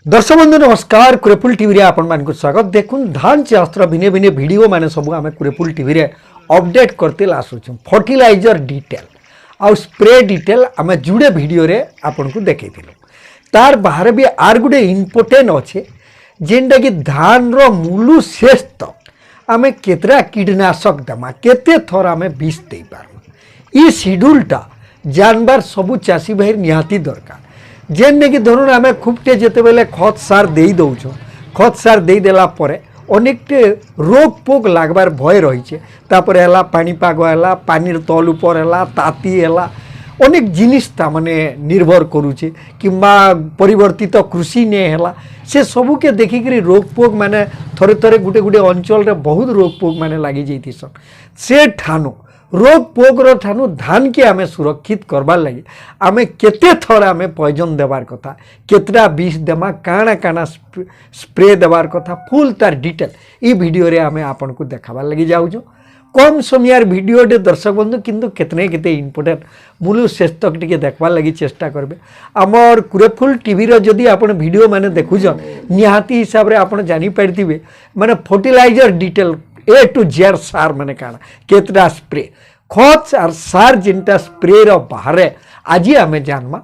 दर्शक बंधु नमस्कार कुरेपुल टीवी रे आपण मान स्वागत। देखुन धान चाषर भिने भिने वीडियो माने सब आम कुरेपुल टीवी रे अपडेट करते आसुँ। फर्टिलाइजर डिटेल आ स्प्रे डिटेल आम जुड़े वीडियो रे आपन को देखैथिलु। तार बाहर भी आर गुडे इम्पोर्टेंट अच्छे जेनटा कि धान रो मूलु शेष तक आम केतरा कीटनाशक दमा केते थर आम विष दे पारु। ई शेड्यूलटा जानबार सबु चाषी भाई निहाती दरकार। जेने कि धरुन आम खूबटे जिते बेले खत सार दे दौच खत सार दे देला परे अनेकटे रोग पोक लागबार भय रही है। पानीपाग है पानी तल उपर है ताती है अनेक जिनिस माने निर्भर करुचे कि परिवर्तित कृषि ने है से सबू के देखिक रोग पोक माने थरे थरे गुटे गुटे अंचल रे बहुत रोग पोक माने लगी जाइथिसन। से ठानु रोग पोग्र ठानु धान के आमे सुरक्षित करबार लगे आमे केते थर आमे पॉइजन देवार कथा केतरा विष देमा काना काना स्प्रे देवार कथा फुल तार डिटेल ई वीडियो रे आमे आपन को देखाबार लगी जाउछो। कम समयार वीडियो डे दर्शक बंधु किंतु केतने केते इंपोर्टेंट मूल शेष तक टिके देखबार लगी चेष्टा करबे। आमर कुरेफुल टीवी रो जदी आपन वीडियो माने देखुछन निहाती हिसाब रे आपन जानि पारथिबे माने fertilizer detail A to Z सार माने काना केतरा स्प्रे खत और सार जिनटा स्प्रे रो बाहर आज आम जानमा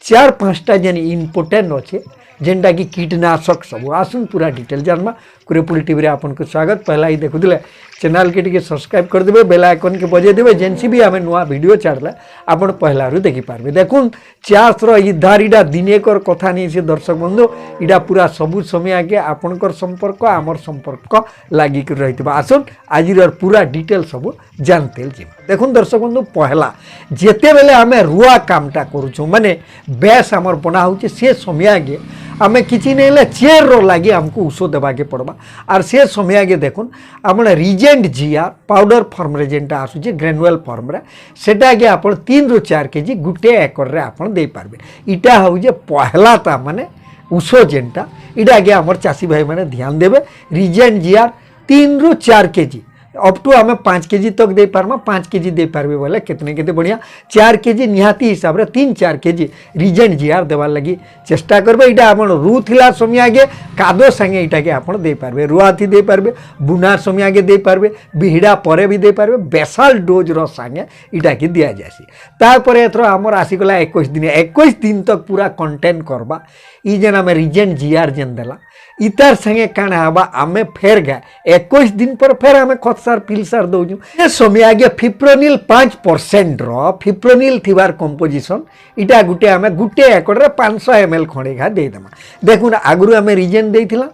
4-5टा जेन इम्पोर्टेंट अच्छे जेनटा कि कीटनाशक सब आसुन पूरा डिटेल जानमा। कुरेपुल टीवी रे आपन को स्वागत। पहला ही देखुले चैनल के टिके सब्सक्राइब कर देबे बेल आइकन के बजे देबे जेनसी भी आमे नुआ वीडियो छाड़ला आपन पहला रु देखि पारबे। देखुन चाष रो इधारीडा दिनेकर कथा नहीं से दर्शक बंधु इडा पूरा सबु समय आगे आपनकर संपर्क आमर संपर्क लागी कर रहितबा। आसुन आजिर पूरा डिटेल सब जानतेल जे। देखुन दर्शक बंधु पहला जेते बेले आमे रुआ कामटा करूछु माने बेस आमर बना होचे से समय आगे आमे किछि नेले चेर रो लागी हमको उषो देबा के पड़बा। और से समय आगे देखुन आपण रिजेंट जीआर पाउडर फॉर्म रे जेंटा आसुचे ग्रेनुअल फॉर्म रे सेटा आगे आपण 3 ରୁ 4 केजी गुटे एकर रे आपण दे पारबे। इटा हो जे पहला ता माने उषो जेंटा इटा आगे हमर चासी भाई माने ध्यान देबे। रिजेंट जीआर 3 ରୁ 4 केजी अप टू आम 5 केजी तक दे पारमा 5 केजी दे पारबे बोले कितने केते बढ़िया 4 केजी निहाती हिसाब रे 3-4 केजी रिजेंट जीआर देवार लगी चेष्टा करबे। इटा आपण रू थिला समय आगे कादो संगे इटा के आपण दे पारबे रुआ थी दे पारबे बुना समय आगे दे पारबे बिहिडा परे भी दे पारबे बेसाल डोज रो संगे इटा के दिया जासी। तारपरे एथरो हमर आसी गला 21 दिन तक पूरा कंटेन करबा ई जेन आमे रिजेंट जीआर जेन देला इतार संगे काना हबा आमे फेर गए 21 दिन पर फेर आमे खतसार पिलसार दौजु। ए समय आगे फिप्रोनिल 5% रो फिप्रोनिल थिबार कंपोजिशन इटा गुटे आमे गुटे एकड़ रे 500 ml खंडे घा दे देमा। देखुन आगुरु आमे रिजेंट देथिला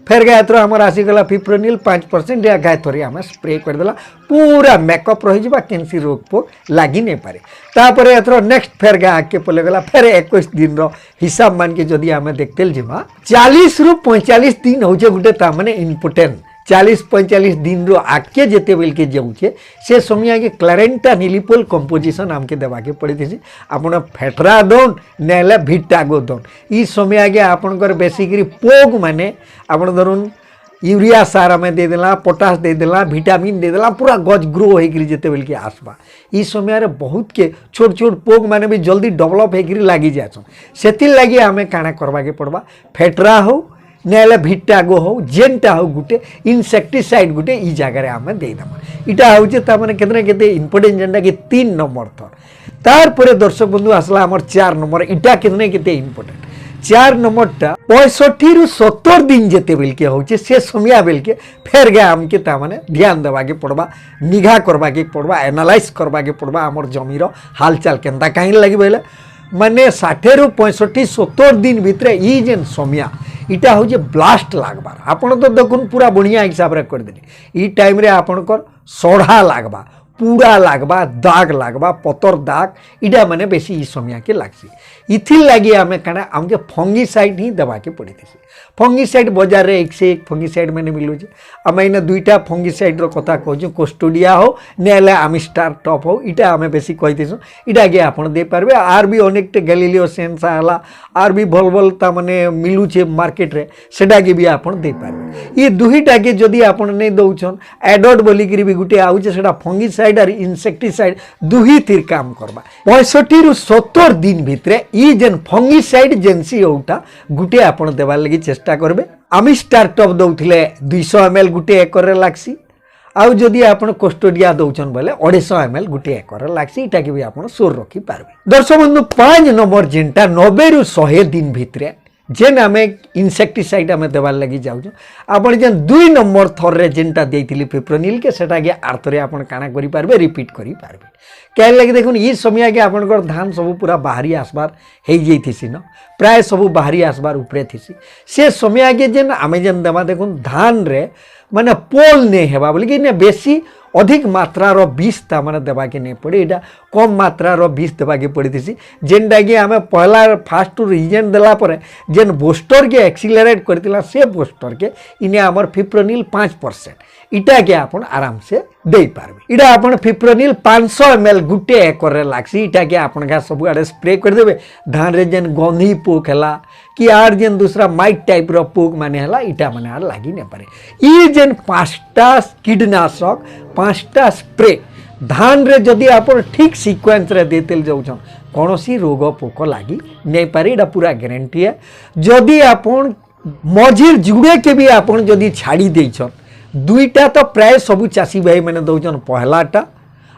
फेर गए एथरो हमर आसी गला फिप्रोनिल 5% या गाय थोरी आमे स्प्रे कर देला पूरा मेकअप रहि जबा केनसी रोग पोक लागी नै पारे। तापरे एथरो नेक्स्ट फेर गए आके पले गला फेर 21 दिन रो हिसाब मान के जदी आमे देखतेल जिमा 40 ରୁ 45 दिन होचे गुटे ता माने इम्पोर्टेंट 40-45 दिन रो आके जेते बेल के जाउचे से समय आगे क्लारेंटा निलिपोल कंपोजिशन आमके देवा के पड़ी थी। आपण फेटरा दोन नेले भिटागो दोन ई समय आगे आपनकर बेसिकली पोग माने आपण धरुन यूरिया सार आम दे देला पोटास दे देला विटामिन दे देला पूरा गज ग्रो होकर जेते बेल के आसबा ई समय रे बहुत के छोट छोट पोग माने भी जल्दी डेवलप होकर लागी जाछन। सेति लागी आमे काना करबा के पड़बा फेटरा हो नेले भिटागो हो जेनटा हो गुटे इनसेक्टिसाइड गुटे ई जगह रे आमे दे दमा। इटा होचे ता माने केतने केते इंपोर्टेंट जेंटा कि 3 नंबर थर। तार परे दर्शक बंधु आसला हमर 4 नंबर इटा केतने केते इंपोर्टेंट 4 नंबरटा 65 ରୁ 70 दिन जेते बेल के होचे से समय बेल के फेर गे हमके ता माने ध्यान देबा के पड़बा निघा करबा के पड़बा एनालाइज करबा के पड़बा हमर जमीर हालचाल केनता काहे लागि बेले माने 60 ରୁ 65-70 दिन भितरे ई जेन समय इटा हो जे ब्लास्ट लागबार आपण तो देखुन पूरा बढ़िया हिसाब रे कर देनी ई टाइम रे आपनकर सोढ़ा लागबा पूरा लागबा दाग लागबा पतर दाग इटा माने बेसी ई समय के लागसी। इथिल लागी आमे काना हमके फंगीसाइड ही दबा के पड़ी थी। फंगीसाइड बाजार रे 1 से 1 फंगीसाइड मैंने मिलू जे आमे इन 2टा फंगीसाइड रो कथा कहजो कोस्टोडिया हो नेले आमिस्टार टॉप हो इटा आमे बेसी कहितेसु इटा गे आपण दे पारबे। आर भी अनेकटे गैलिलियो सेंसा हला आर भी भल भल ता माने मिलू छे मार्केट रे सेटा के भी आपण दे पारबे। ई दुहीटा के जदी आपण नै दउछन एडोड बोली करी भी गुटे आउचे सेटा फंगीसाइड ଫଙ୍ଗିସାଇଡ୍ और इनसेक्टिसाइड दुही तीर काम करबा 65 रु 70 दिन भितरे ई जेन फंगिसाइड जेनसी होटा गुटे आपण देवार लगी चेष्टा करबे। आमी स्टार्टअप दउथिले 200 ml गुटे एकर रे लागसी आउ जदि आपण कोस्टोडिया दउछन बोले 250 ml गुटे एकर लागसी इटा के भी आपण सोर रखी पारबे। दर्शक बंधु 5 नंबर जेनटा 90 रु 100 दिन भितरे जेन आमे इनसेक्टिसाइड आमे देवार लगी जाऊ आपण जेन 2 नंबर थर रे जेनटा देइथिली फिप्रोनिल के सेटा के आर्थरे आपण काना करि पारबे रिपीट करि पारबे। क्या लगे देखुन ई समय के आपनकर धान सब पूरा बाहरी आसबार हे जैथिसी न प्राय सब बाहरी आसबार उपरे थिसी से समय के जेन आमे जेन देमा देखुन धान रे माने पोल ने हेबा बोली कि ने बेसी अधिक मात्रार बीज ताମାନେ देवाके नहीं पड़े एटा कम मात्रार बीज देवाके पड़ीसी जेनटा कि आम पहला फास्ट रिजन देला परे जेन बूस्टर के एक्सिलरेट करतिला से बूस्टर के इने आमर फिप्रोनिल 5% इटा के आपण आराम से दे पारबे। इटा आपण फिप्रोनिल 500 ml गुटे एकर रे लागसी इटा के आपण का सब आड़े स्प्रे कर देबे। धान रे जेन गंधी पोक हला कि आर जेन दूसरा माइट टाइप रो पोक माने हला इटा माने आर लागी ने पारे। ई जेन 5टा कीटनाशक 5टा स्प्रे धान रे जदि आपण ठीक सीक्वेंस रे देतेल जाउछन कोनोसी रोग पोक लागी नै पारे इटा पूरा गारंटी है। जदि आपण मझिर जुड़े के भी आपण जदि छाड़ी देछन दुईटा तो प्राय सबू चाषी भाई मैंने दौन पहलाटा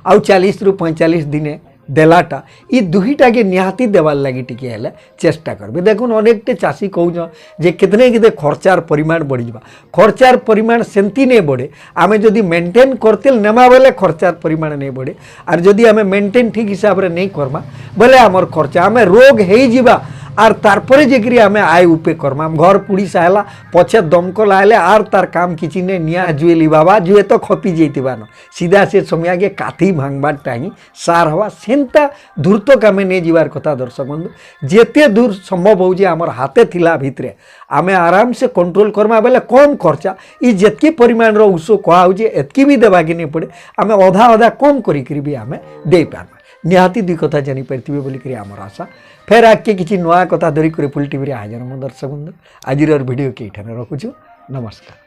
आउ 40 रु 45 दिने देलाटा ई दुईटा के निहाती देवार लगी टिके हेले चेष्टा करबे। देखुन अनेकटे चाषी कहूँ जे कितने कितने खर्चार परिमाण बढ़ी जा खर्चार परिमाण सेमती नहीं बढ़े आमे जदि मेंटेन करते नेमा बेले खर्चार परिमाण नहीं बढ़े और जदि आमे मेंटेन ठीक हिसाब रे नहीं करमा बोले आमर खर्चा आमे रोग हे जिबा आर तारपरे जेकरी आमे आय उपे करमा घर पुड़ी साहला पछे दमकल आले आर तार काम किछि ने निया जुएली बाबा जुए तो खपी जैतिबान सीधा से समय के काथी भांगबार टाइम सार हवा सेंता दूर तो कामे नहीं जीवार कथा। दर्शक बंधु जेते दूर संभव हो जे आमर हाथे थिला भितरे आमे आराम से कंट्रोल करमा बेले कम खर्चा ई जेतकी परिमाण रो उस कहा हो जे एतकी भी देबा के नहीं पड़े आमे अधा अधा कम करी भी आमे दे पारमा निहाती दुई कथा जानी पारिथिबे बोली करी आमर आशा। फेर आके किछि नया कथा धरी कुरेपुल टीवी रे हाजर हम दर्शक बंधु आज वीडियो के एठाने रखुछु। नमस्कार।